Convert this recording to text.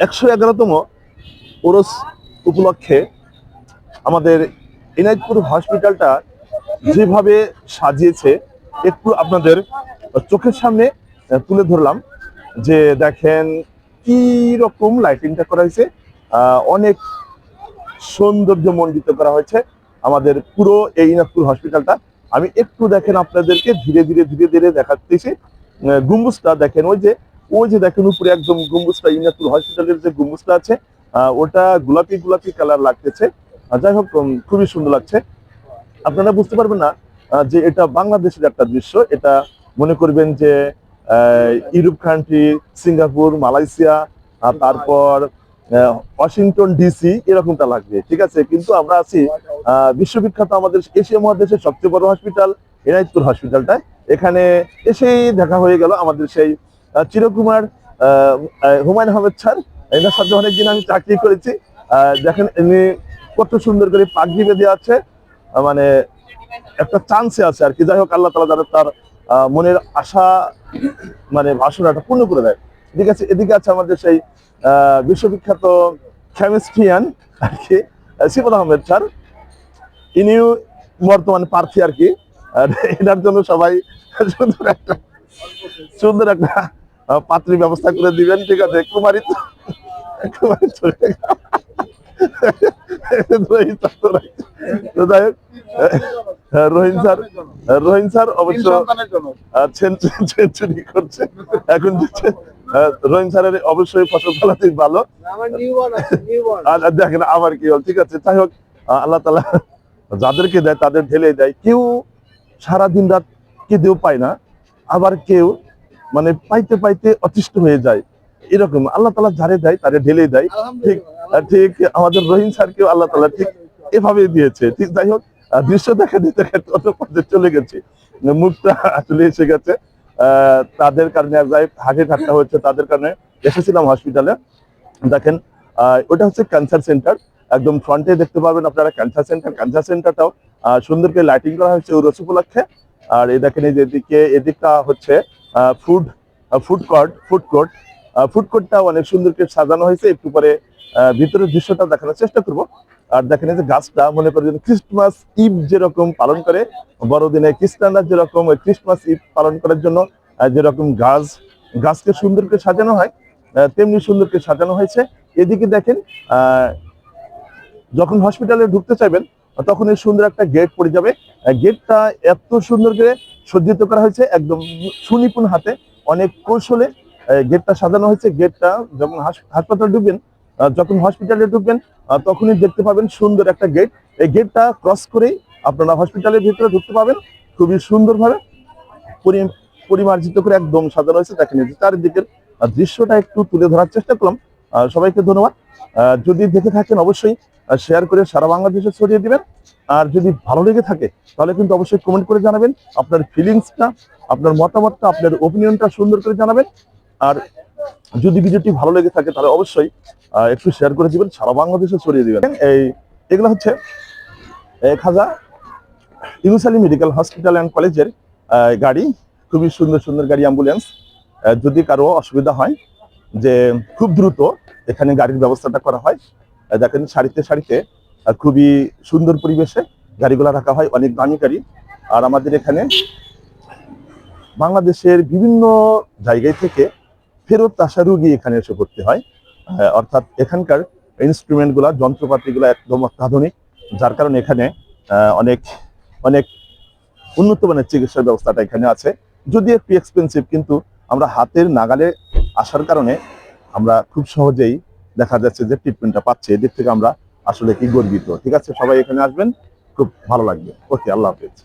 111তম ওরস উপলক্ষে আমাদের এনায়েতপুর হসপিটালটা যেভাবে সাজিয়েছে একটু আপনাদের চোখের সামনে তুলে ধরলাম। যে দেখেন কি রকম লাইটিংটা করা হয়েছে, অনেক সৌন্দর্য মণ্ডিত করা হয়েছে আমাদের পুরো এই এনায়েতপুর হসপিটালটা। আমি একটু দেখেন আপনাদেরকে ধীরে ধীরে ধীরে ধীরে দেখাচ্ছি। গম্বুজটা দেখেন, ওই যে দেখেন উপরে একদম গম্বুজটা, এনায়েতপুর হসপিটালের যে গম্বুজটা আছে ওটা গোলাপি গোলাপি কালার লাগতেছে। যাই হোক, খুবই সুন্দর লাগছে। আপনারা বুঝতে পারবেন না যে এটা বাংলাদেশের একটা দৃশ্য। এটা মনে করবেন যে ইউরোপ কান্ট্রি, সিঙ্গাপুর, মালয়েশিয়া, তারপর ওয়াশিংটন ডিসি এরকমটা লাগবে, ঠিক আছে। কিন্তু আমরা আছি বিশ্ববিখ্যাত আমাদের এশিয়া মহাদেশের সবচেয়ে বড় হসপিটাল এনায়েতপুর হসপিটালটায়। এখানে এসেই দেখা হয়ে গেল আমাদের সেই চিরকুমার হুমায়ুন আহমেদ স্যার। এনার সাথে অনেকদিন আমি চাকরি করেছি। দেখেন ইনি কত সুন্দর করে পাগড়ি বেঁধে আছে, মানে একটা চান্সে আছে আর কি। যাই হোক, আল্লাহ তাআলা যাতে তার মনের আশা মানে ভাষণটা পূর্ণ করে দেয়। ঠিক আছে, এদিকে আছে আমাদের সেই বিশ্ববিখ্যাত কেমিস্ট্রিয়ান আর কি সিফাত আহমেদ স্যার। ইনিও বর্তমানে প্রার্থী আর কি। আর এটার জন্য সবাই সুন্দর একটা পাত্রী ব্যবস্থা করে দিবেন, ঠিক আছে। কুমারী কুমারী চলে রহিম স্যার অবশ্য সেঞ্চুরি করছে এখন। রহিম স্যারের অবশ্যই ফসল ফলাতে ভালো। আর দেখেন আমার কি হল, ঠিক আছে। যাই হোক, আল্লাহ তাআলা যাদেরকে দেয় তাদের ঢেলে দেয়। কেউ সারা দিন রাত কেঁদেও পায় না, আবার কেউ মানে পাইতে পাইতে অতিষ্ঠ হয়ে যায়। এরকম আল্লাহ তাআলা যারে দেয় তারে ঢেলে দেয়। ঠিক ঠিক আমাদের রহিম স্যারকেও আল্লাহ তাআলা ঠিক এভাবে দিয়েছে। ঠিক, যাই হোক, দৃশ্য দেখা দিতে অত পর্যায়ে চলে গেছে, মুখটা আসলে এসে গেছে। তাদের কারণে হাসি ঠাট্টা হচ্ছে, তাদের কারণে এসেছিলাম হসপিটালে। দেখেন ওটা হচ্ছে ক্যান্সার সেন্টার, একদম ফ্রন্টে দেখতে পাবেন আপনারা ক্যান্সার সেন্টার। ক্যান্সার সেন্টারটাও সুন্দর করে লাইটিং করা হয়েছে ওরস উপলক্ষে। আর এই দেখেন, এই যে এদিকটা হচ্ছে ফুড কোর্টটা অনেক সুন্দর করে সাজানো হয়েছে। একটু পরে ভিতরের দৃশ্যটা দেখানোর চেষ্টা করব। আর দেখেন এই যে গাছটা, মনে করেন ক্রিসমাস ঈদ যেরকম পালন করে বড়দিনে খ্রিস্টানরা যেরকম ক্রিসমাস ঈদ পালন করার জন্য যেরকম গাছকে সুন্দর করে সাজানো হয়, তেমনি সুন্দর করে সাজানো হয়েছে। এদিকে দেখেন যখন হসপিটালে ঢুকতে চাইবেন তখন এই সুন্দর একটা গেট পড়ে যাবে। গেটটা এত সুন্দর করে সজ্জিত করা হয়েছে, একদম সুনিপুণ হাতে অনেক কৌশলে গেটটা সাজানো হয়েছে। গেটটা যখন হাসপাতালে ঢুকবেন, যখন হসপিটালে ঢুকবেন তখনই দেখতে পাবেন সুন্দর একটা গেট। এই গেটটা ক্রস করেই আপনারা হসপিটালের ভিতরে ঢুকতে পাবেন। খুবই সুন্দরভাবে পরিমার্জিত করে একদম সাজানো হয়েছে। দেখেন চারিদিকের দৃশ্যটা একটু তুলে ধরার চেষ্টা করলাম। সবাইকে ধন্যবাদ। যদি দেখে থাকেন অবশ্যই শেয়ার করে সারা বাংলাদেশে ছড়িয়ে দিবেন। আর যদি ভালো লেগে থাকে তাহলে কিন্তু অবশ্যই কমেন্ট করে জানাবেন আপনার ফিলিংসটা, আপনার মতামতটা, আপনার ওপিনিয়নটা সুন্দর করে জানাবেন। আর যদি ভিডিওটি ভালো লেগে থাকে তাহলে অবশ্যই একটু শেয়ার করে দিবেন, সারা বাংলাদেশে ছড়িয়ে দিবেন। এগুলো হচ্ছে Khaja Yunus Ali medical hospital and কলেজের গাড়ি। খুবই সুন্দর সুন্দর গাড়ি, অ্যাম্বুলেন্স। যদি কারো অসুবিধা হয় যে খুব দ্রুত এখানে গাড়ির ব্যবস্থাটা করা হয়। দেখেন সারিতে সারিতে খুবই সুন্দর পরিবেশে গাড়িগুলো রাখা হয়, অনেক দামি গাড়ি। আর আমাদের এখানে বাংলাদেশের বিভিন্ন জায়গায় থেকে ফেরত আসা রুগী এখানে এসে ভর্তি হয়। অর্থাৎ এখানকার ইনস্ট্রুমেন্টগুলো, যন্ত্রপাতিগুলো একদম অত্যাধুনিক, যার কারণে এখানে অনেক অনেক উন্নত মানের চিকিৎসার ব্যবস্থাটা এখানে আছে। যদি একটু এক্সপেন্সিভ, কিন্তু আমরা হাতের নাগালে আসার কারণে আমরা খুব সহজেই দেখা যাচ্ছে যে ট্রিটমেন্টটা পাচ্ছি। এদিক থেকে আমরা আসলে কি গর্বিত। ঠিক আছে, সবাই এখানে আসবেন, খুব ভালো লাগবে। ওকে, আল্লাহ হাফেজ।